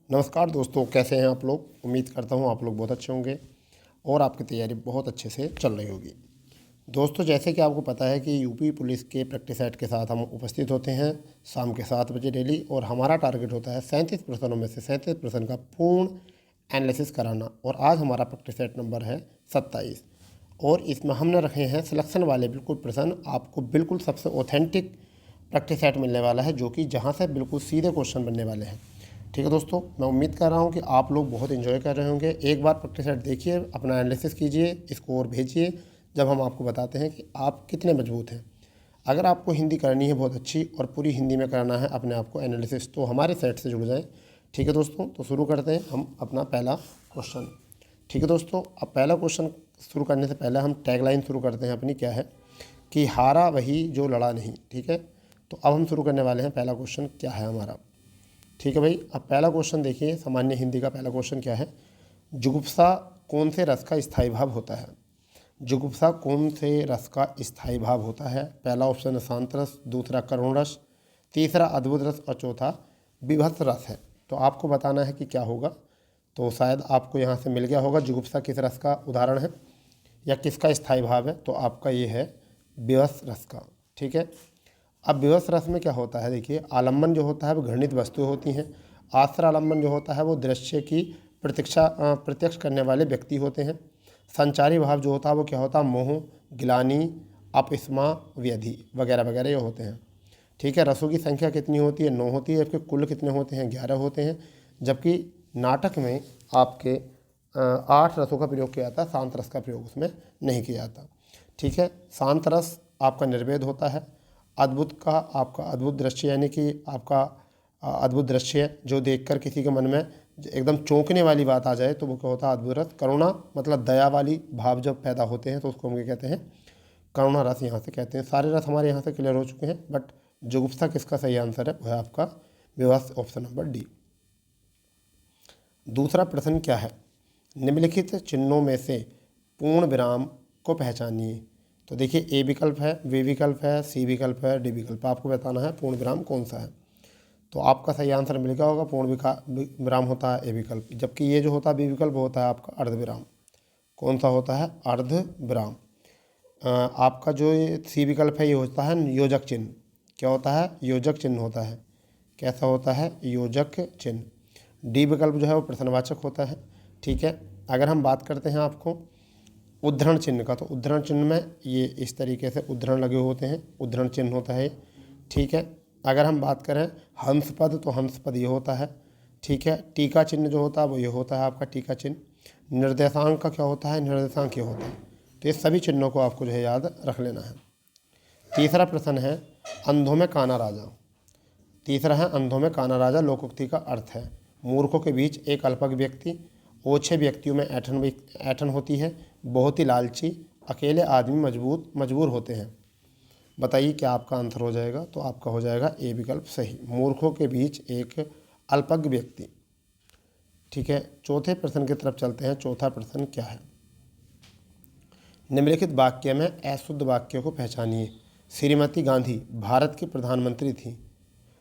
नमस्कार दोस्तों, कैसे हैं आप लोग। उम्मीद करता हूं आप लोग बहुत अच्छे होंगे और आपकी तैयारी बहुत अच्छे से चल रही होगी। दोस्तों, जैसे कि आपको पता है कि यूपी पुलिस के प्रैक्टिस सेट के साथ हम उपस्थित होते हैं शाम के 7 बजे डेली, और हमारा टारगेट होता है 37 प्रश्नों में से 37 प्रश्न का पूर्ण एनालिसिस कराना। और आज हमारा प्रैक्टिस सेट नंबर है 27, और इसमें हमने रखे हैं सिलेक्शन वाले बिल्कुल प्रश्न। आपको बिल्कुल सबसे ऑथेंटिक प्रैक्टिस सेट मिलने वाला है, जो कि जहाँ से बिल्कुल सीधे क्वेश्चन बनने वाले हैं। ठीक है दोस्तों, मैं उम्मीद कर रहा हूँ कि आप लोग बहुत एंजॉय कर रहे होंगे। एक बार प्रैक्टिस सेट देखिए, अपना एनालिसिस कीजिए, स्कोर भेजिए, जब हम आपको बताते हैं कि आप कितने मजबूत हैं। अगर आपको हिंदी करनी है बहुत अच्छी और पूरी हिंदी में करना है अपने आप को एनालिसिस, तो हमारे सेट से जुड़ जाएं। ठीक है दोस्तों, तो शुरू करते हैं हम अपना पहला क्वेश्चन। ठीक है दोस्तों, अब पहला क्वेश्चन शुरू करने से पहले हम टैगलाइन शुरू करते हैं अपनी। क्या है कि हारा वही जो लड़ा नहीं। ठीक है, तो अब हम शुरू करने वाले हैं। पहला क्वेश्चन क्या है हमारा। ठीक है भाई, अब पहला क्वेश्चन देखिए। सामान्य हिंदी का पहला क्वेश्चन क्या है। जुगुप्सा कौन से रस का स्थायी भाव होता है। जुगुप्सा कौन से रस का स्थायी भाव होता है। पहला ऑप्शन है शांत रस, दूसरा करुण रस, तीसरा अद्भुत रस और चौथा विभत्स रस है। तो आपको बताना है कि क्या होगा। तो शायद आपको यहाँ से मिल गया होगा जुगुप्सा किस रस का उदाहरण है या किसका स्थायी भाव है। तो आपका ये है विभत्स रस का। ठीक है, अब विवश रस में क्या होता है। देखिए, आलम्बन जो होता है वो घृणित वस्तुएं होती हैं। आश्रय आलम्बन जो होता है वो दृश्य की प्रत्यक्ष करने वाले व्यक्ति होते हैं। संचारी भाव जो होता है वो क्या होता है, मोह, गिलानी, अपस्मा, व्यधि वगैरह वगैरह ये होते हैं। ठीक है, रसों की संख्या कितनी होती है, 9 होती है। जबकि कुल कितने होते हैं, 11 होते हैं। जबकि नाटक में आपके 8 रसों का प्रयोग किया जाता है, शांत रस का प्रयोग उसमें नहीं किया जाता। ठीक है, शांत रस आपका निर्वेद होता है। अद्भुत का आपका अद्भुत दृश्य, यानी कि आपका अद्भुत दृश्य जो देखकर किसी के मन में एकदम चौंकने वाली बात आ जाए, तो वो क्या होता है, अद्भुत रस। करुणा मतलब दया वाली भाव जब पैदा होते हैं तो उसको हम क्या कहते हैं, करुणा रस यहाँ से कहते हैं। सारे रस हमारे यहाँ से क्लियर हो चुके हैं, बट जुगुप्सा किसका सही आंसर है, वह है आपका विवश, ऑप्शन नंबर डी। दूसरा प्रश्न क्या है, निम्नलिखित चिन्हों में से पूर्ण विराम को पहचानिए। तो देखिए, ए विकल्प है, बी विकल्प है, सी विकल्प है, डी विकल्प। आपको बताना है पूर्ण विराम कौन सा है। तो आपका सही आंसर मिल गया होगा, पूर्ण विराम होता है ए विकल्प। जबकि ये जो होता है बी विकल्प होता है आपका अर्ध विराम। कौन सा होता है, अर्ध विराम। आपका जो ये सी विकल्प है ये होता है योजक चिन्ह। क्या होता है, योजक चिन्ह होता है। कैसा होता है, योजक चिन्ह। डी विकल्प जो है वो प्रश्नवाचक होता है। ठीक है, अगर हम बात करते हैं आपको उद्धरण चिन्ह का, तो उद्धरण चिन्ह में ये इस तरीके से उद्धरण लगे होते हैं, उद्धरण चिन्ह होता है। ठीक है, अगर हम बात करें हंस पद, तो हंस पद ये होता है। ठीक है, टीका चिन्ह जो होता है वो ये होता है आपका टीका चिन्ह। निर्देशांक का क्या होता है, निर्देशांक ये होता है। तो ये सभी चिन्हों को आपको जो है याद रख लेना है। तीसरा प्रश्न है अंधों में काना राजा। तीसरा है अंधों में काना राजा। लोकोक्ति का अर्थ है मूर्खों के बीच एक अल्पज्ञ व्यक्ति, ओछे व्यक्तियों में ऐंठन होती है, बहुत ही लालची, अकेले आदमी मजबूर होते हैं। बताइए क्या आपका आंसर हो जाएगा। तो आपका हो जाएगा ए विकल्प सही, मूर्खों के बीच एक अल्पज्ञ व्यक्ति। ठीक है, चौथे प्रश्न की तरफ चलते हैं। चौथा प्रश्न क्या है, निम्नलिखित वाक्य में अशुद्ध वाक्य को पहचानिए। श्रीमती गांधी भारत की प्रधानमंत्री थी,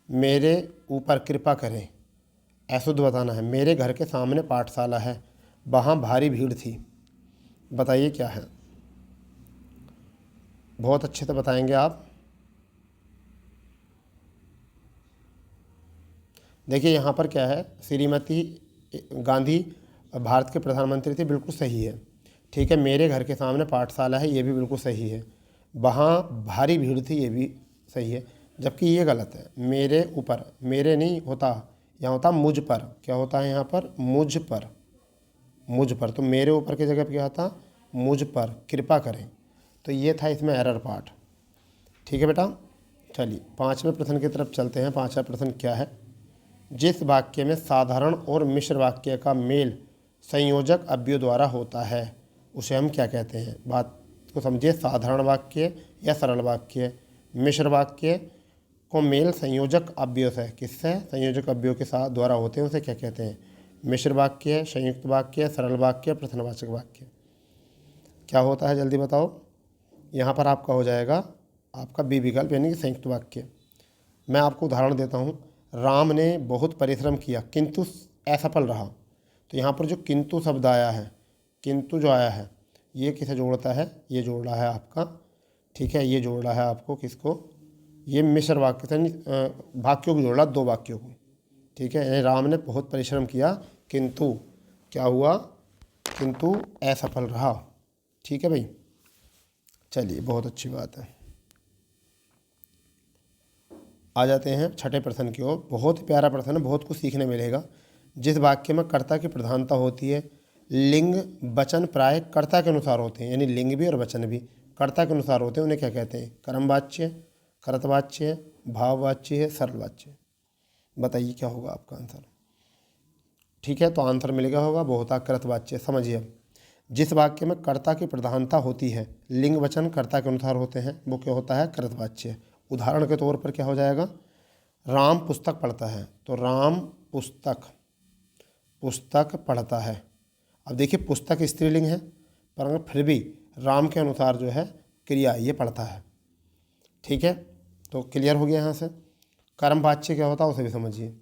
मेरे ऊपर कृपा करें। अशुद्ध बताना है। मेरे घर के सामने पाठशाला है, वहाँ भारी भीड़ थी। बताइए क्या है। बहुत अच्छे से बताएंगे आप। देखिए यहाँ पर क्या है, श्रीमती गांधी भारत के प्रधानमंत्री थे, बिल्कुल सही है। ठीक है, मेरे घर के सामने पाठशाला है, ये भी बिल्कुल सही है। वहाँ भारी भीड़ थी, ये भी सही है। जबकि ये गलत है, मेरे ऊपर, मेरे नहीं होता, यहाँ होता मुझ पर। क्या होता है यहाँ पर, मुझ पर, मुझ पर। तो मेरे ऊपर की जगह पर क्या था, मुझ पर कृपा करें। तो ये था इसमें एरर पार्ट। ठीक है बेटा, चलिए पाँचवें प्रश्न की तरफ चलते हैं। पाँचवा प्रश्न क्या है, जिस वाक्य में साधारण और मिश्र वाक्य का मेल संयोजक अव्ययों द्वारा होता है उसे हम क्या कहते हैं। बात को समझिए, साधारण वाक्य या सरल वाक्य, मिश्र वाक्य को मेल संयोजक अव्यय से, किससे, संयोजक अव्ययों के साथ द्वारा होते हैं, उसे क्या कहते हैं। मिश्र वाक्य, संयुक्त वाक्य, सरल वाक्य, प्रश्नवाचक वाक्य। क्या होता है जल्दी बताओ। यहाँ पर आपका हो जाएगा आपका बी विकल्प, यानी कि संयुक्त वाक्य। मैं आपको उदाहरण देता हूँ। राम ने बहुत परिश्रम किया किंतु असफल रहा। तो यहाँ पर जो किंतु शब्द आया है, किंतु जो आया है, ये किसे जोड़ता है, ये जोड़ रहा है आपका, ठीक है, ये जोड़ रहा है आपको किसको, ये मिश्र वाक्य से वाक्यों को जोड़ रहा, 2 वाक्यों को, ठीक है। यानी राम ने बहुत परिश्रम किया किंतु क्या हुआ, किंतु असफल रहा, ठीक है भाई। चलिए बहुत अच्छी बात है। आ जाते हैं छठे प्रश्न की ओर। बहुत प्यारा प्रश्न है, बहुत कुछ सीखने मिलेगा। जिस वाक्य में कर्ता की प्रधानता होती है, लिंग वचन प्राय कर्ता के अनुसार होते हैं, यानी लिंग भी और वचन भी कर्ता के अनुसार होते हैं, उन्हें क्या कहते हैं, कर्मवाच्य, कर्तवाच्य, भाववाच्य, सरलवाच्य। बताइए क्या होगा आपका आंसर। ठीक है, तो आंसर मिल गया होगा बहुताकृत वाच्य। समझिए अब, जिस वाक्य में कर्ता की प्रधानता होती है, लिंग वचन कर्ता के अनुसार होते हैं, वो क्या होता है, कृतवाच्य। उदाहरण के तौर पर क्या हो जाएगा, राम पुस्तक पढ़ता है, तो राम पुस्तक पुस्तक पढ़ता है। अब देखिए पुस्तक स्त्रीलिंग है, पर फिर भी राम के अनुसार जो है क्रिया ये पढ़ता है, ठीक है। तो क्लियर हो गया यहाँ से। कर्मवाच्य क्या होता है उसे भी समझिए।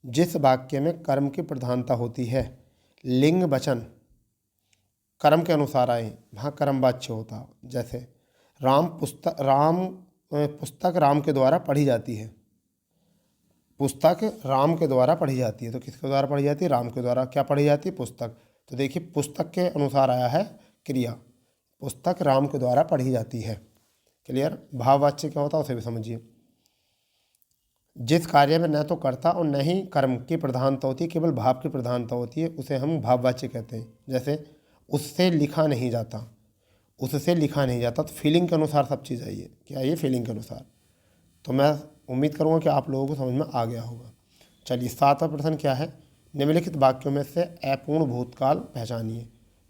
जिस वाक्य में कर्म की प्रधानता होती है, लिंग वचन कर्म के अनुसार आए, वहाँ कर्मवाच्य होता। जैसे पुस्तक राम के द्वारा पढ़ी जाती है, पुस्तक राम के द्वारा पढ़ी जाती है, तो किसके द्वारा पढ़ी जाती है, राम के द्वारा क्या पढ़ी जाती है, पुस्तक। तो देखिए पुस्तक के अनुसार आया है क्रिया, पुस्तक राम के द्वारा पढ़ी जाती है। क्लियर। भाववाच्य क्या होता है उसे भी समझिए। जिस कार्य में न तो कर्ता और न ही कर्म की प्रधानता होती है, केवल भाव की प्रधानता होती है, उसे हम भाववाच्य कहते हैं। जैसे उससे लिखा नहीं जाता, उससे लिखा नहीं जाता, तो फीलिंग के अनुसार सब चीज़ आई है, क्या ये फीलिंग के अनुसार। तो मैं उम्मीद करूँगा कि आप लोगों को समझ में आ गया होगा। चलिए 7वां प्रश्न क्या है, निम्नलिखित वाक्यों में से अपूर्ण भूतकाल पहचानिए।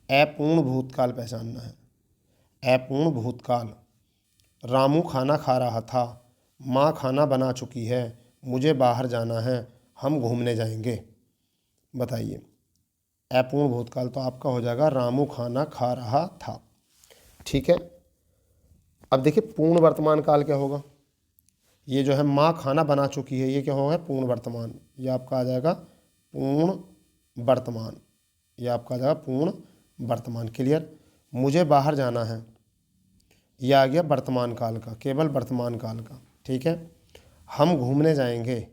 अपूर्ण भूतकाल पहचानना है। अपूर्ण भूतकाल, रामू खाना खा रहा था, माँ खाना बना चुकी है, मुझे बाहर जाना है, हम घूमने जाएंगे। बताइए अपूर्ण भूतकाल तो आपका हो जाएगा रामू खाना खा रहा था, ठीक है। अब देखिए पूर्ण वर्तमान काल क्या होगा, ये जो है माँ खाना बना चुकी है, ये क्या होगा, पूर्ण वर्तमान। ये आपका आ जाएगा पूर्ण वर्तमान, ये आपका आ जाएगा पूर्ण वर्तमान। क्लियर। मुझे बाहर जाना है, ये आ गया वर्तमान काल का, केवल वर्तमान काल का, ठीक है। हम घूमने जाएंगे,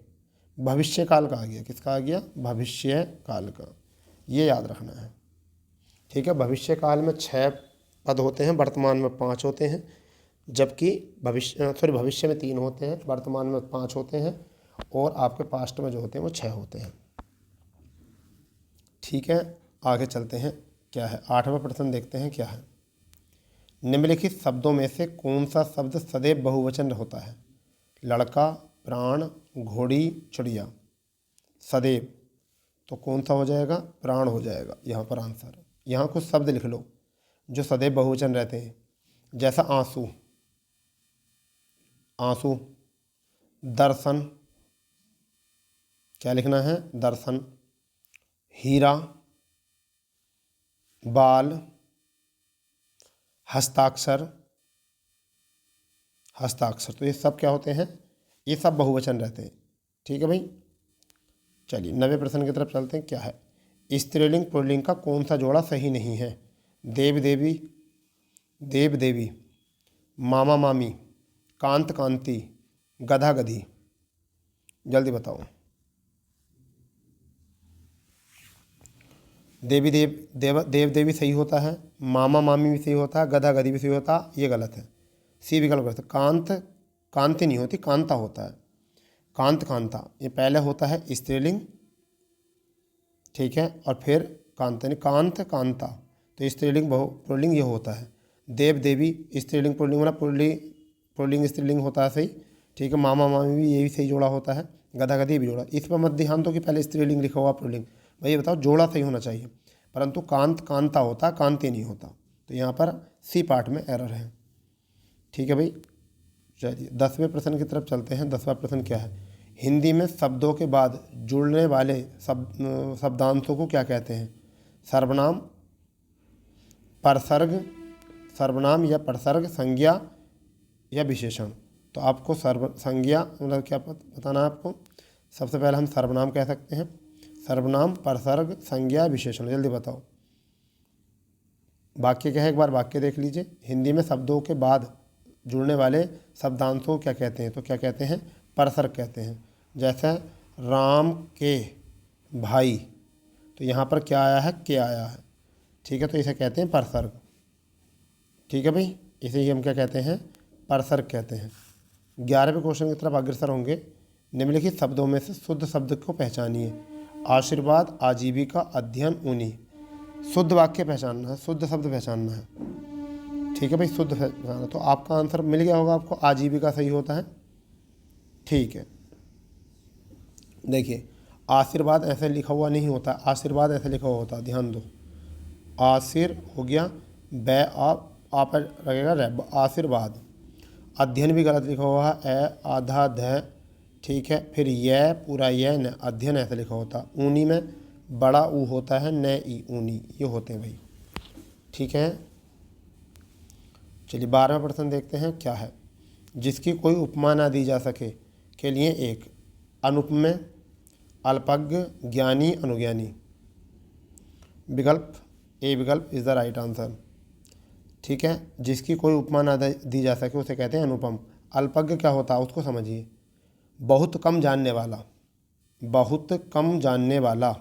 भविष्य काल का आ गया, किसका आ गया, भविष्य काल का। ये याद रखना है, ठीक है। भविष्य काल में 6 पद होते हैं, वर्तमान में 5 होते हैं, जबकि भविष्य में 3 होते हैं, वर्तमान में 5 होते हैं, और आपके पास्ट में जो होते हैं वो 6 होते हैं, ठीक है। आगे चलते हैं, क्या है 8वां प्रश्न देखते हैं क्या है। निम्नलिखित शब्दों में से कौन सा शब्द सदैव बहुवचन होता है, लड़का, प्राण, घोड़ी, चिड़िया। सदैव तो कौन सा हो जाएगा, प्राण हो जाएगा यहाँ पर आंसर। यहाँ कुछ शब्द लिख लो जो सदैव बहुवचन रहते हैं, जैसा आंसू, आंसू, दर्शन, क्या लिखना है, दर्शन, हीरा, बाल, हस्ताक्षर, हस्ताक्षर। तो ये सब क्या होते हैं, ये सब बहुवचन रहते हैं, ठीक है भाई। चलिए 9वें प्रश्न की तरफ चलते हैं, क्या है। स्त्रीलिंग पुल्लिंग का कौन सा जोड़ा सही नहीं है, देव देवी, देव देवी, मामा मामी, कांत कांति, गधा गधी। जल्दी बताओ। देवी देव देवी सही होता है, मामा मामी भी सही होता है, गधा गधी भी सही होता है, ये गलत है, सी विकल्प गलत है। कांत कांति नहीं होती, कांता होता है, कांत कांता, ये पहले होता है स्त्रीलिंग, ठीक है, और फिर कांत यानी कांत कांता, तो स्त्रीलिंग पुल्लिंग ये होता है। देव देवी स्त्रीलिंग पुल्लिंग वाला पुल्लिंग स्त्रीलिंग होता है सही, ठीक है। मामा मामी भी ये भी सही जोड़ा होता है, गधा गधी भी जोड़ा। इस पर मत ध्यान दो कि पहले स्त्रीलिंग लिखा हुआ पुल्लिंग, भाई ये बताओ जोड़ा सही होना चाहिए, परंतु कांत कांता होता, कांति नहीं होता, तो यहाँ पर सी पार्ट में एरर है, ठीक है भाई। चलिए 10वें प्रश्न की तरफ चलते हैं। 10वां प्रश्न क्या है, हिंदी में शब्दों के बाद जुड़ने वाले शब्दांशों को क्या कहते हैं, सर्वनाम, परसर्ग, सर्वनाम या परसर्ग, संज्ञा या विशेषण। तो आपको संज्ञा मतलब क्या बताना है आपको। सबसे पहले हम सर्वनाम कह सकते हैं, सर्वनाम, परसर्ग, संज्ञा, विशेषण। जल्दी बताओ वाक्य क्या है, एक बार वाक्य देख लीजिए। हिंदी में शब्दों के बाद जुड़ने वाले शब्दांशों को क्या कहते हैं, तो क्या कहते हैं, परसर्ग कहते हैं। जैसे राम के भाई, तो यहाँ पर क्या आया है, के आया है, ठीक है, तो इसे कहते हैं परसर्ग। ठीक है भाई, इसे ही हम क्या कहते हैं, परसर्ग कहते हैं। 11वें क्वेश्चन की तरफ अग्रसर होंगे। निम्नलिखित शब्दों में से शुद्ध शब्द को पहचानिए। आशीर्वाद, आजीविका, अध्ययन, ऊनी। शुद्ध वाक्य पहचानना है, शुद्ध शब्द पहचानना है। ठीक है भाई, शुद्ध पहचानना, तो आपका आंसर मिल गया होगा आपको, आजीविका सही होता है। ठीक है, देखिए आशीर्वाद ऐसे लिखा हुआ नहीं होता, आशीर्वाद ऐसे लिखा हुआ होता है, ध्यान दो। आशीर हो गया, बै आप लगेगा रै, आशीर्वाद। अध्ययन भी गलत लिखा हुआ है, ए आधा ध, ठीक है, फिर यह पूरा यह न, अध्ययन ऐसे लिखा होता। ऊनी में बड़ा ऊ होता है, न ई, ऊनी, ये होते हैं भाई। ठीक है, चलिए 12वां प्रश्न देखते हैं क्या है। जिसकी कोई उपमा ना दी जा सके के लिए एक। अनुपमेय, अल्पज्ञ, ज्ञानी, अनुज्ञानी। विकल्प ए विकल्प इज द राइट आंसर। ठीक है, जिसकी कोई उपमा ना दी जा सके उसे कहते हैं अनुपम। अल्पज्ञ क्या होता है उसको समझिए, बहुत कम जानने वाला, बहुत कम जानने वाला,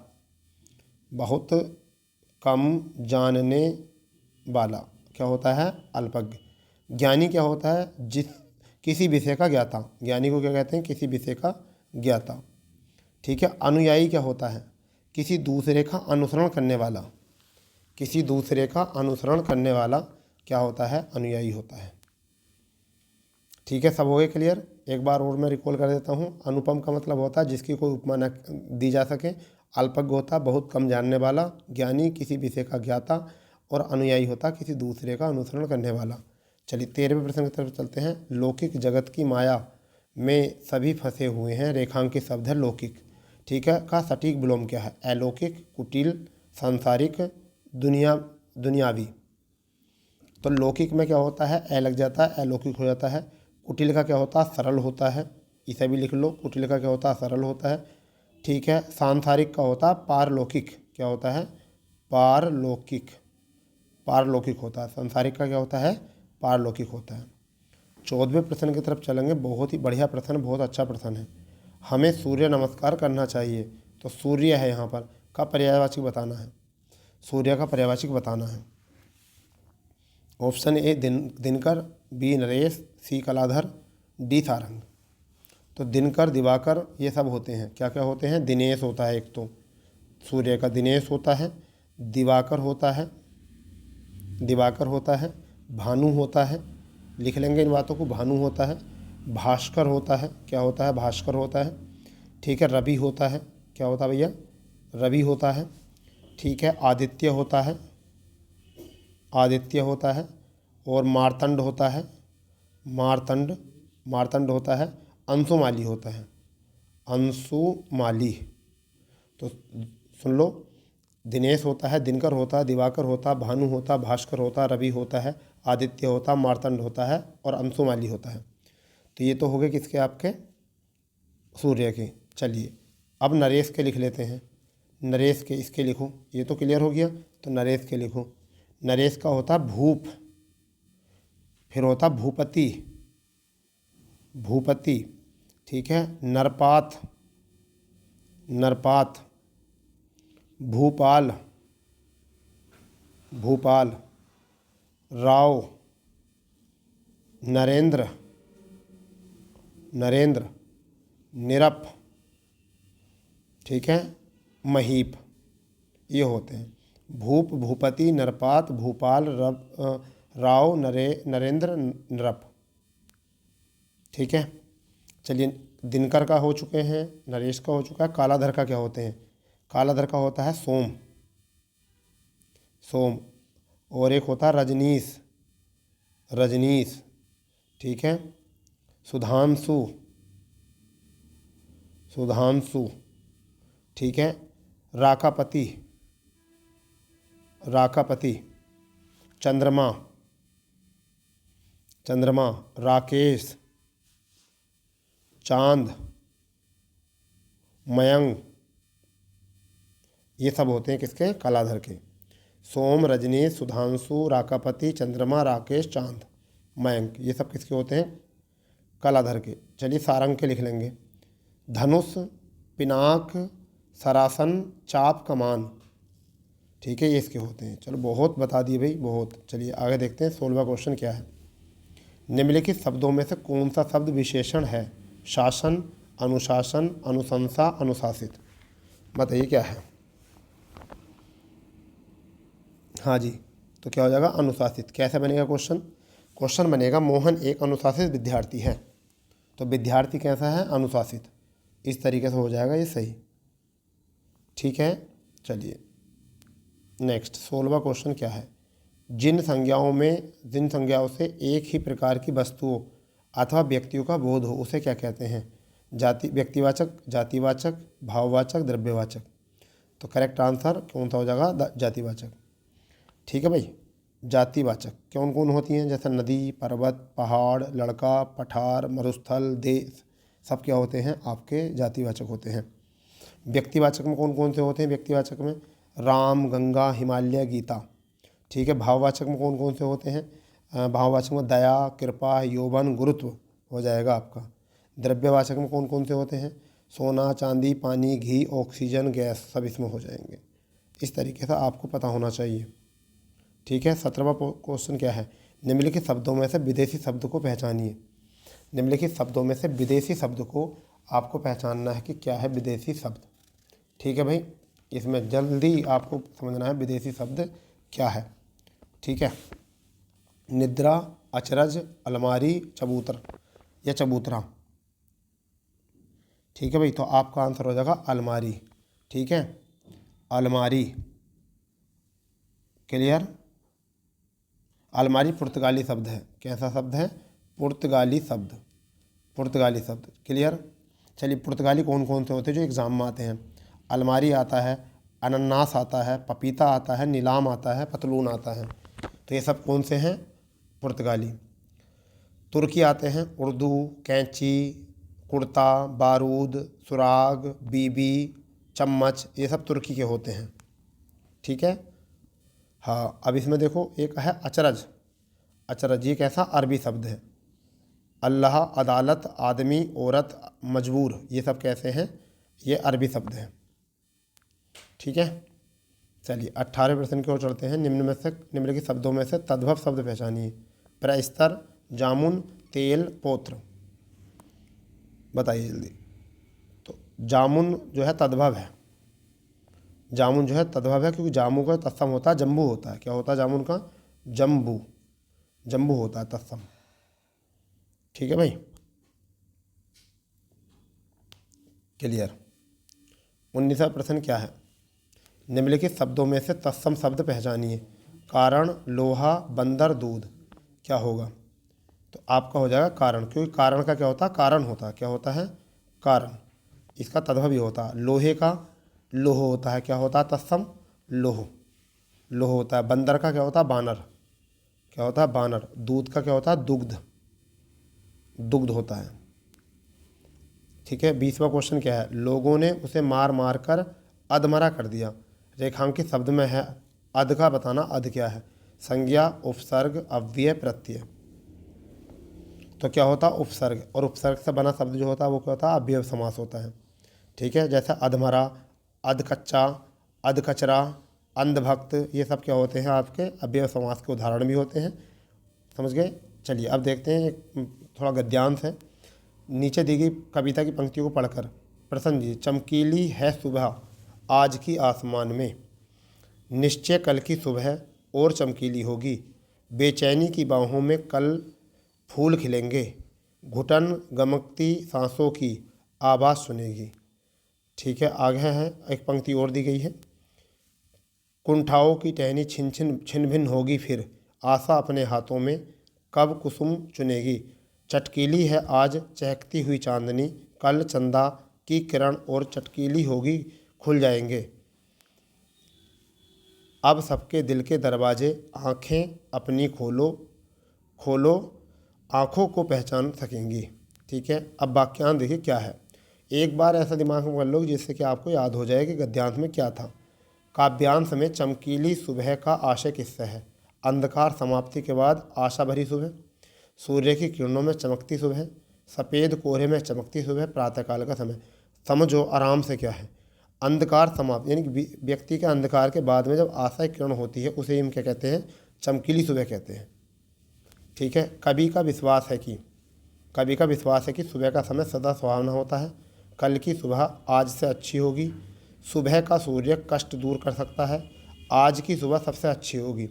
बहुत कम जानने वाला क्या होता है, अल्पज्ञ। ज्ञानी क्या होता है, जिस किसी विषय का ज्ञाता, ज्ञानी को क्या कहते हैं, किसी विषय का ज्ञाता। ठीक है, अनुयायी क्या होता है, किसी दूसरे का अनुसरण करने वाला, किसी दूसरे का अनुसरण करने वाला क्या होता है, अनुयायी होता है। ठीक है, सब हो गए क्लियर। एक बार और मैं रिकॉल कर देता हूँ। अनुपम का मतलब होता है जिसकी कोई उपमा न दी जा सके। अल्पज्ञ होता बहुत कम जानने वाला। ज्ञानी किसी विषय का ज्ञाता। और अनुयायी होता किसी दूसरे का अनुसरण करने वाला। चलिए 13वें प्रश्न की तरफ चलते हैं। लौकिक जगत की माया में सभी फंसे हुए हैं, रेखांकित शब्द है लौकिक। ठीक है, का सटीक विलोम क्या है, अलौकिक, कुटिल, सांसारिक, दुनियावी। तो लौकिक में क्या होता है, ए लग जाता है, अलौकिक हो जाता है। कुटिल का क्या होता है, सरल होता है, इसे भी लिख लो। कुटिल का क्या होता है, सरल होता है। ठीक है, सांसारिक का होता है पारलौकिक, क्या होता है, पारलौकिक, पारलौकिक होता है। सांसारिक का क्या होता है, पारलौकिक होता है। 14वें प्रश्न की तरफ चलेंगे। बहुत ही बढ़िया प्रश्न, बहुत अच्छा प्रश्न है। हमें सूर्य नमस्कार करना चाहिए, तो सूर्य है यहाँ पर, का पर्यायवाची बताना है, सूर्य का पर्यायवाची बताना है। ऑप्शन ए दिनकर, बी नरेश, सी कलाधर, डी सारंग। तो दिनकर, दिवाकर ये सब होते हैं, क्या क्या होते हैं, दिनेश होता है एक, तो सूर्य का दिनेश होता है, दिवाकर होता है, दिवाकर होता है, भानु होता है, लिख लेंगे इन बातों को, भानु होता है, भास्कर होता है, क्या होता है, भास्कर होता है। ठीक है, रवि होता है, क्या होता है भैया, रवि होता है। ठीक है, आदित्य होता है, आदित्य होता है। और मार्तंड होता है, मार्तंड, मार्तंड होता है। अंशुमाली होता है, अंशुमाली। तो सुन लो, दिनेश होता है, दिनकर होता है, दिवाकर होता है, भानु होता है, भास्कर होता है, रवि होता है, आदित्य होता है, मार्तंड होता है और अंशुमाली होता है। तो ये तो हो गए किसके, आपके सूर्य के। चलिए अब नरेश के लिख लेते हैं। नरेश के इसके लिखो, ये तो क्लियर हो गया, तो नरेश के लिखो। नरेश का होता है भूप, फिर होता भूपति, भूपति। ठीक है, नरपात, नरपात, भूपाल, भूपाल, राव, नरेंद्र, नरेंद्र, निरप। ठीक है, महीप। ये होते हैं भूप, भूपति, नरपात, भूपाल, राव, नरेंद्र, नरप। ठीक है, चलिए दिनकर का हो चुके हैं, नरेश का हो चुका है। कालाधर का क्या होते हैं, कालाधर का होता है सोम, सोम। और एक होता है रजनीश, रजनीश। ठीक है, सुधांशु, सुधांशु। ठीक है, राकापति, राकापति। चंद्रमा, चंद्रमा। राकेश, चांद, मयंक, ये सब होते हैं किसके? कलाधर के। सोम, रजनीश, सुधांशु, राकापति, चंद्रमा, राकेश, चांद, मयंक, ये सब किसके होते हैं? कलाधर के। चलिए सारंग के लिख लेंगे। धनुष, पिनाक, सरासन, चाप, कमान, ठीक है, ये इसके होते हैं। चलो बहुत बता दिए भाई, बहुत। चलिए आगे देखते हैं 16वां क्वेश्चन क्या है। निम्नलिखित शब्दों में से कौन सा शब्द विशेषण है? शासन, अनुशासन, अनुशंसा, अनुशासित, बताइए क्या है? हाँ जी, तो क्या हो जाएगा? अनुशासित। कैसे बनेगा क्वेश्चन? क्वेश्चन बनेगा मोहन एक अनुशासित विद्यार्थी है, तो विद्यार्थी कैसा है? अनुशासित। इस तरीके से हो जाएगा ये सही, ठीक है। चलिए नेक्स्ट 16वां क्वेश्चन क्या है। जिन संज्ञाओं से एक ही प्रकार की वस्तुओं अथवा व्यक्तियों का बोध हो उसे क्या कहते हैं? व्यक्तिवाचक, जातिवाचक, भाववाचक, द्रव्यवाचक। तो करेक्ट आंसर कौन सा हो जाएगा? जातिवाचक, ठीक है भाई। जातिवाचक कौन कौन होती हैं? जैसे नदी, पर्वत, पहाड़, लड़का, पठार, मरुस्थल, देश, सब क्या होते हैं? आपके जातिवाचक होते हैं। व्यक्तिवाचक में कौन कौन से होते हैं? व्यक्तिवाचक में राम, गंगा, हिमालय, गीता, ठीक है। भाववाचक में कौन कौन से होते हैं? भाववाचक में दया, कृपा, यौवन, गुरुत्व हो जाएगा आपका। द्रव्यवाचक में कौन कौन से होते हैं? सोना, चांदी, पानी, घी, ऑक्सीजन, गैस, सब इसमें हो जाएंगे। इस तरीके से आपको पता होना चाहिए, ठीक है। 17वां क्वेश्चन क्या है। निम्नलिखित शब्दों में से विदेशी शब्द को पहचानिए। निम्नलिखित शब्दों में से विदेशी शब्द को आपको पहचानना है कि क्या है विदेशी शब्द, ठीक है भाई। इसमें जल्दी आपको समझना है विदेशी शब्द क्या है, ठीक है। निद्रा, अचरज, अलमारी, चबूतर या चबूतरा, ठीक है भाई। तो आपका आंसर हो जाएगा अलमारी, ठीक है। अलमारी, क्लियर। अलमारी पुर्तगाली शब्द है। कैसा शब्द है? पुर्तगाली शब्द, पुर्तगाली शब्द, क्लियर। चलिए पुर्तगाली कौन कौन से होते हैं जो एग्ज़ाम में आते हैं? अलमारी आता है, अनन्नास आता है, पपीता आता है, नीलाम आता है, पतलून आता है। तो ये सब कौन से हैं? पुर्तगाली। तुर्की आते हैं, उर्दू, कैंची, कुर्ता, बारूद, सुराग, बीबी, चम्मच, ये सब तुर्की के होते हैं, ठीक है। हाँ, अब इसमें देखो एक है अचरज। अचरज ये कैसा? अरबी शब्द है। अल्लाह, अदालत, आदमी, औरत, मजबूर, ये सब कैसे हैं? ये अरबी शब्द हैं, ठीक है। चलिए 18वें प्रश्न की ओर चलते हैं। निम्नलिखित शब्दों में से तद्भव शब्द पहचानिए। प्रस्तर, जामुन, तेल, पौत्र, बताइए जल्दी। तो जामुन जो है तद्भव है। जामुन जो है तद्भव है क्योंकि जामू का तत्सम होता है जम्बू होता है। क्या होता है जामुन का? जम्बू, जम्बू होता है तत्सम, ठीक है भाई, क्लियर। 19वां प्रश्न क्या है। निम्नलिखित शब्दों में से तत्सम शब्द पहचानिए। कारण, लोहा, बंदर, दूध, क्या होगा? तो आपका हो जाएगा कारण, क्योंकि कारण का क्या होता है? कारण होता है। क्या होता है? कारण। इसका तद्भव ही होता है। लोहे का लोह होता है। क्या होता है? तत्सम लोह, लोह होता है। बंदर का क्या होता है? बानर, क्या होता है? बानर। दूध का क्या होता है? दुग्ध, दुग्ध होता है, ठीक है। 20वां क्वेश्चन क्या है। लोगों ने उसे मार मार कर अधमरा कर दिया। रेखांकित शब्द में है अध का बताना। अध क्या है? संज्ञा, उपसर्ग, अव्यय, प्रत्यय। तो क्या होता है? उपसर्ग, और उपसर्ग से बना शब्द जो होता है वो क्या होता है? अव्यय समास होता है, ठीक है। जैसे अधमरा, अधकच्चा, अधकचरा, अंधभक्त, ये सब क्या होते हैं? आपके अव्यय समास के उदाहरण भी होते हैं, समझ गए। चलिए अब देखते हैं एक थोड़ा गद्यांश है। नीचे दी गई कविता की पंक्तियों को पढ़कर प्रश्न दीजिए। चमकीली है सुबह आज की आसमान में, निश्चय कल की सुबह और चमकीली होगी। बेचैनी की बाहों में कल फूल खिलेंगे। घुटन गमकती सांसों की आवाज़ सुनेगी, ठीक है। आगे है एक पंक्ति और दी गई है। कुंठाओं की टहनी छिन छिन छिन भिन होगी फिर, आशा अपने हाथों में कब कुसुम चुनेगी। चटकीली है आज चहकती हुई चांदनी, कल चंदा की किरण और चटकीली होगी खुल जाएंगे। अब सबके दिल के दरवाजे आँखें अपनी खोलो, खोलो आँखों को पहचान सकेंगी, ठीक है। अब वाक्यांश देखिए क्या है। एक बार ऐसा दिमाग में कर लो जिससे कि आपको याद हो जाए कि गद्यांश में क्या था। काव्यांश में चमकीली सुबह का आशय किससे है? अंधकार समाप्ति के बाद आशा भरी सुबह, सूर्य की किरणों में चमकती सुबह, सफ़ेद कोहरे में चमकती सुबह, प्रातःकाल का समय। समझो आराम से क्या है। अंधकार समाप्त यानी कि व्यक्ति के अंधकार के बाद में जब आशा की किरण होती है उसे हम क्या कहते हैं? चमकीली सुबह कहते हैं। ठीक है। कवि का विश्वास है कि सुबह का समय सदा सुहावना होता है। कल की सुबह आज से अच्छी होगी। सुबह का सूर्य कष्ट दूर कर सकता है। आज की सुबह सबसे अच्छी होगी।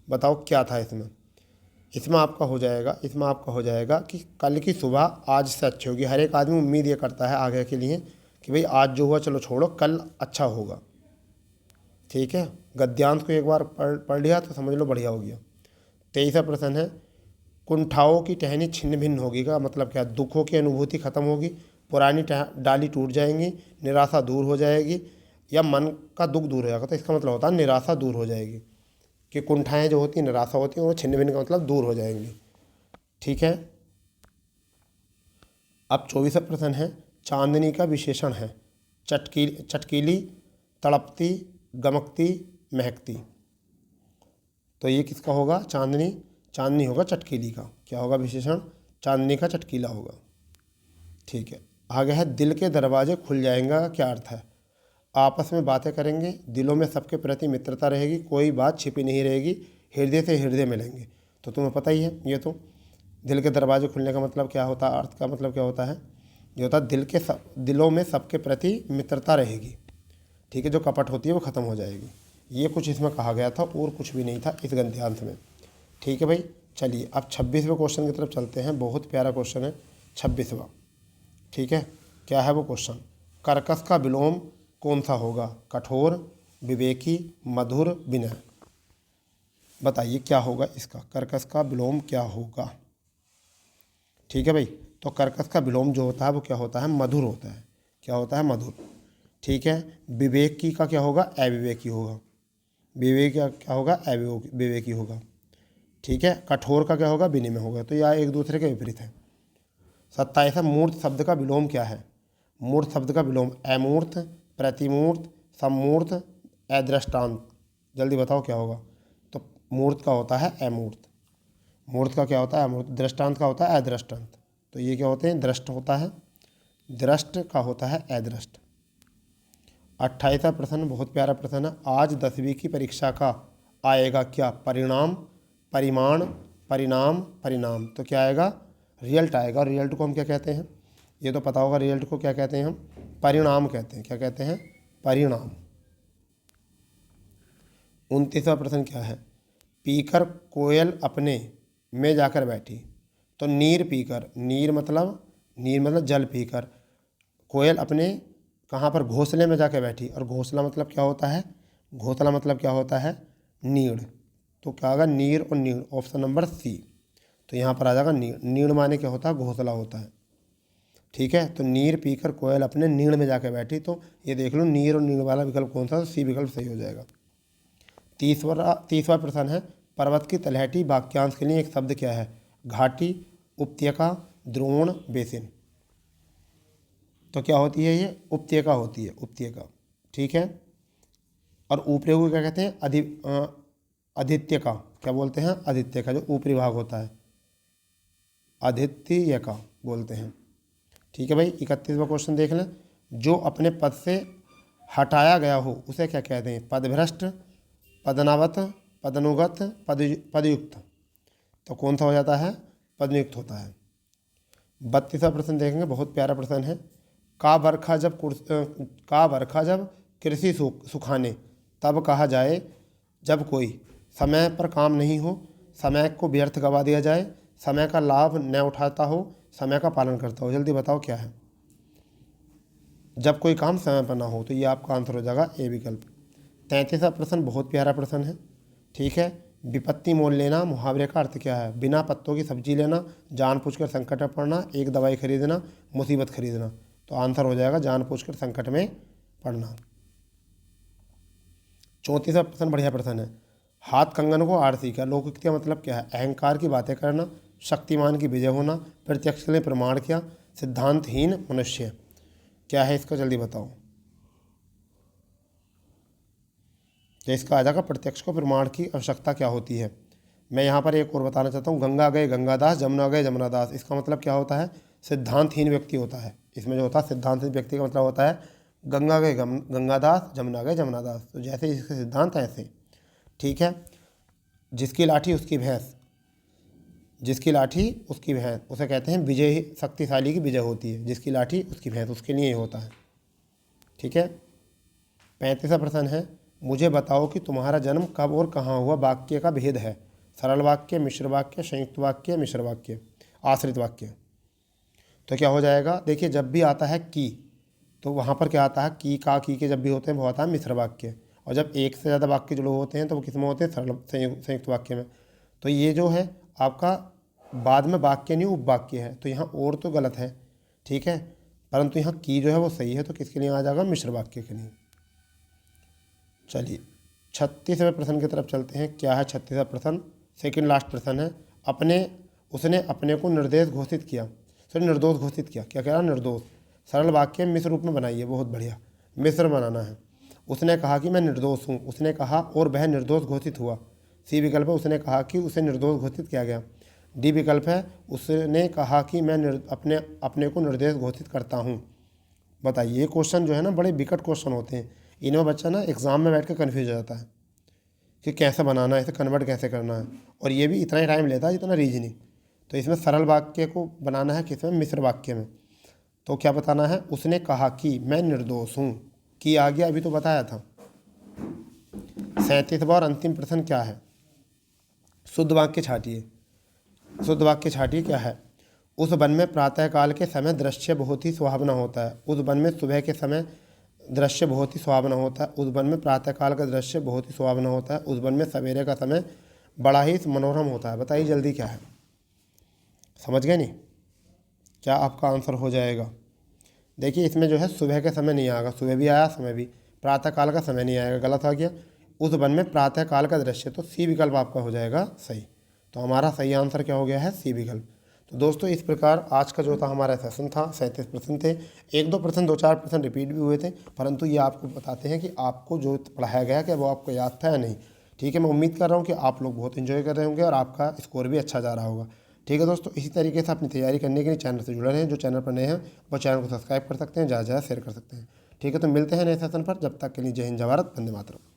बताओ क्या था इसमें? इसमें आपका हो जाएगा कि कल की सुबह आज से अच्छी होगी। हर एक आदमी उम्मीद ये करता है आगे के लिए कि भाई आज जो हुआ चलो छोड़ो, कल अच्छा होगा। ठीक है। गद्यांश को एक बार पढ़ लिया तो समझ लो बढ़िया हो गया। 23वां प्रश्न है, कुंठाओं की टहनी छिन्न भिन्न होगी का मतलब क्या? दुखों की अनुभूति खत्म होगी, पुरानी डाली टूट जाएंगी, निराशा दूर हो जाएगी, या मन का दुख दूर हो जाएगा। तो इसका मतलब होता है निराशा दूर हो जाएगी, कि कुंठाएँ जो होती हैं, निराशा होती हैं, वो छिन्न भिन्न का मतलब दूर हो जाएंगी। ठीक है। अब 24वां प्रश्न है, चांदनी का विशेषण है चटकीली, तड़पती, गमकती, महकती। तो ये किसका होगा? चांदनी होगा चटकीली का। क्या होगा विशेषण? चांदनी का चटकीला होगा। ठीक है। आगे है, दिल के दरवाजे खुल जाएंगे का क्या अर्थ है? आपस में बातें करेंगे, दिलों में सबके प्रति मित्रता रहेगी, कोई बात छिपी नहीं रहेगी, हृदय से हृदय मिलेंगे। तो तुम्हें पता ही है ये तो। दिल के दरवाजे खुलने का मतलब क्या होता है? अर्थ का मतलब क्या होता है? ये होता है दिलों में सबके प्रति मित्रता रहेगी। ठीक है। जो कपट होती है वो ख़त्म हो जाएगी। ये कुछ इसमें कहा गया था और कुछ भी नहीं था इस गद्यांश में। ठीक है भाई। चलिए अब 26वें क्वेश्चन की तरफ चलते हैं। बहुत प्यारा क्वेश्चन है 26वां। ठीक है। क्या है वो क्वेश्चन? कर्कश का विलोम कौन सा होगा? कठोर, विवेकी, मधुर, विनय। बताइए क्या होगा इसका? कर्कश का विलोम क्या होगा? ठीक है भाई। तो कर्कश का विलोम जो होता है वो क्या होता है? मधुर होता है। क्या होता है? मधुर। ठीक है। विवेकी का क्या होगा? अविवेकी होगा। विवेकी का क्या होगा? अविवेकी होगा। ठीक है। कठोर का क्या होगा? विनिमय होगा। तो यह एक दूसरे के विपरीत है। 27वां, मूर्त शब्द का विलोम क्या है? मूर्त शब्द का विलोम अमूर्त, प्रतिमूर्त, सम्मूर्त, अदृष्टांत। जल्दी बताओ क्या होगा? तो मूर्त का होता है अमूर्त, मूर्त का क्या होता है? अमूर्त, दृष्टांत का होता है अदृष्टांत। तो ये क्या होते हैं? दृष्ट होता है, दृष्ट का होता है अदृष्ट। 28वां प्रश्न बहुत प्यारा प्रश्न है, आज 10वीं की परीक्षा का आएगा क्या? परिणाम, परिमाण, परिणाम। तो क्या आएगा? रिजल्ट आएगा। रिजल्ट को हम क्या कहते हैं? ये तो पता होगा। रिजल्ट को क्या कहते हैं हम? परिणाम कहते हैं। क्या कहते हैं? परिणाम। 29वां प्रश्न क्या है? पीकर कोयल अपने में जाकर बैठी। तो नीर पीकर, नीर मतलब जल पीकर, कोयल अपने कहाँ पर? घोंसले में जाकर बैठी। और घोंसला मतलब क्या होता है? घोंसला मतलब क्या होता है? नीड़। तो क्या होगा? नीर और नीड़, ऑप्शन नंबर सी। तो यहाँ पर आ जाएगा नीड़। नीड़ माने क्या होता है? घोंसला होता है। ठीक है। तो नीर पीकर कोयल अपने नीड़ में जाकर बैठी। तो ये देख लो नीर और नीड़ वाला विकल्प कौन सा? तो सी विकल्प सही हो जाएगा। 30वां प्रश्न है, पर्वत की तलहटी वाक्यांश के लिए एक शब्द क्या है? घाटी, उपत्यका, द्रोण, बेसिन। तो क्या होती है ये? उपत्यका होती है, उपत्यका। ठीक है। और ऊपरी को क्या कहते हैं? आदित्य का। क्या बोलते हैं? आदित्य का, जो ऊपरी भाग होता है आदित्य का बोलते हैं। ठीक है भाई। 31वां क्वेश्चन देख लें, जो अपने पद से हटाया गया हो उसे क्या कहते हैं? पदभ्रष्ट, पदनावत, पदनुगत, पदयुक्त। तो कौन सा हो जाता है? पदयुक्त होता है। 32वां प्रश्न देखेंगे। बहुत प्यारा प्रश्न है, का बरखा जब कृषि सुखाने तब कहा जाए जब कोई समय पर काम नहीं हो, समय को व्यर्थ गवा दिया जाए, समय का लाभ न उठाता हो, समय का पालन करता हो। जल्दी बताओ क्या है? जब कोई काम समय पर ना हो। तो ये आपका आंसर हो जाएगा ए विकल्प। 33वां प्रश्न बहुत प्यारा प्रश्न है। ठीक है। विपत्ति मोल लेना मुहावरे का अर्थ क्या है? बिना पत्तों की सब्जी लेना, जानबूझकर संकट में पड़ना, एक दवाई खरीदना, मुसीबत खरीदना। तो आंसर हो जाएगा जानबूझकर संकट में पड़ना। 34वां प्रश्न बढ़िया प्रश्न है, हाथ कंगन को आरती का लौकिक का मतलब क्या है? अहंकार की बातें करना, शक्तिमान की विजय होना, प्रत्यक्ष के लिए प्रमाण किया, सिद्धांतहीन मनुष्य। क्या है इसका? जल्दी बताओ। तो इसका आ जाएगा प्रत्यक्ष को प्रमाण की आवश्यकता क्या होती है। मैं यहाँ पर एक और बताना चाहता हूँ, गंगा गए गंगादास, जमुना गए जमुनादास। इसका मतलब क्या होता है, सिद्धांतहीन व्यक्ति होता है। इसमें जो होता है सिद्धांतहीन व्यक्ति का मतलब होता है गंगा गए गंगादास, जमुना गए जमुनादास। तो जैसे इसके सिद्धांत है ऐसे, ठीक है। जिसकी लाठी उसकी भैंस, जिसकी लाठी उसकी भैंस, उसे कहते हैं विजय, शक्तिशाली की विजय होती है। जिसकी लाठी उसकी भैंस, उसके लिए ही होता है, ठीक है। 35वां प्रश्न है, मुझे बताओ कि तुम्हारा जन्म कब और कहाँ हुआ। वाक्य का भेद है, सरल वाक्य, मिश्र वाक्य, संयुक्त वाक्य, मिश्र वाक्य, आश्रित वाक्य। तो क्या हो जाएगा, देखिए जब भी आता है की, तो वहाँ पर क्या आता है, की का की के जब भी होते हैं वो आता है मिश्र वाक्य। और जब एक से ज़्यादा वाक्य जुड़े होते हैं तो वो किस में होते हैं, सरल संयुक्त वाक्य में। तो ये जो है आपका बाद में वाक्य नहीं उपवाक्य है, तो यहाँ और तो गलत है, ठीक है, परंतु यहाँ की जो है वो सही है। तो किसके लिए आ जाएगा, मिश्र वाक्य के लिए। चलिए 36वें प्रश्न की तरफ चलते हैं। क्या है 36वां प्रश्न, सेकंड लास्ट प्रश्न है। उसने अपने को निर्दोष घोषित किया, सॉरी निर्दोष घोषित किया। क्या कह रहा, निर्दोष। सरल वाक्य मिश्र रूप में बनाइए, बहुत बढ़िया, मिश्र बनाना है। उसने कहा कि मैं निर्दोष हूँ, उसने कहा और वह निर्दोष घोषित हुआ। सी विकल्प है, उसने कहा कि उसे निर्दोष घोषित किया गया। डी विकल्प है, उसने कहा कि मैं अपने को निर्दोष घोषित करता हूँ। बताइए, ये क्वेश्चन जो है ना बड़े विकट क्वेश्चन होते हैं। इनमें बच्चा ना एग्ज़ाम में बैठ कर कन्फ्यूज हो जाता है कि कैसे बनाना है, इसे कन्वर्ट कैसे करना है, और ये भी इतना ही टाइम लेता है जितना रीजनिंग। तो इसमें सरल वाक्य को बनाना है किसमें, मिश्र वाक्य में। तो क्या बताना है, उसने कहा कि मैं निर्दोष हूँ, कि आ गया, अभी तो बताया था। 37वां और अंतिम प्रश्न क्या है, शुद्ध वाक्य छाटिए। शुद्ध वाक्य छाटिए क्या है, उस वन में प्रातःकाल के समय दृश्य बहुत ही सुहावना होता है। उस वन में सुबह के समय दृश्य बहुत ही सुहावना होता है। उस वन में प्रातःकाल का दृश्य बहुत ही सुहावना होता है। उस वन में सवेरे का समय बड़ा ही मनोरम होता है। बताइए जल्दी क्या है, समझ गए नहीं, क्या आपका आंसर हो जाएगा। देखिए इसमें जो है सुबह के समय नहीं आएगा, सुबह भी आया समय भी, प्रातःकाल का समय नहीं आएगा, गलत आ गया। उस वन में प्रातःकाल का दृश्य, तो सी विकल्प आपका हो जाएगा सही। तो हमारा सही आंसर क्या हो गया है, सी विकल्प। तो दोस्तों इस प्रकार आज का जो था हमारा सेशन था, 37 प्रश्न थे। एक दो प्रश्न, दो चार प्रश्न रिपीट भी हुए थे, परंतु ये आपको बताते हैं कि आपको जो पढ़ाया गया कि वो आपको याद था या नहीं। ठीक है, मैं उम्मीद कर रहा हूँ कि आप लोग बहुत एंजॉय कर रहे होंगे और आपका स्कोर भी अच्छा जा रहा होगा। ठीक है दोस्तों, इसी तरीके से अपनी तैयारी करने के लिए चैनल से जुड़े रहें। जो चैनल पर नए हैं वो चैनल को सब्सक्राइब कर सकते हैं, ज़्यादा से ज़्यादा शेयर कर सकते हैं। ठीक है, तो मिलते हैं नए सेशन पर, जब तक के लिए जय हिंद, जय भारत, वंदे मातरम।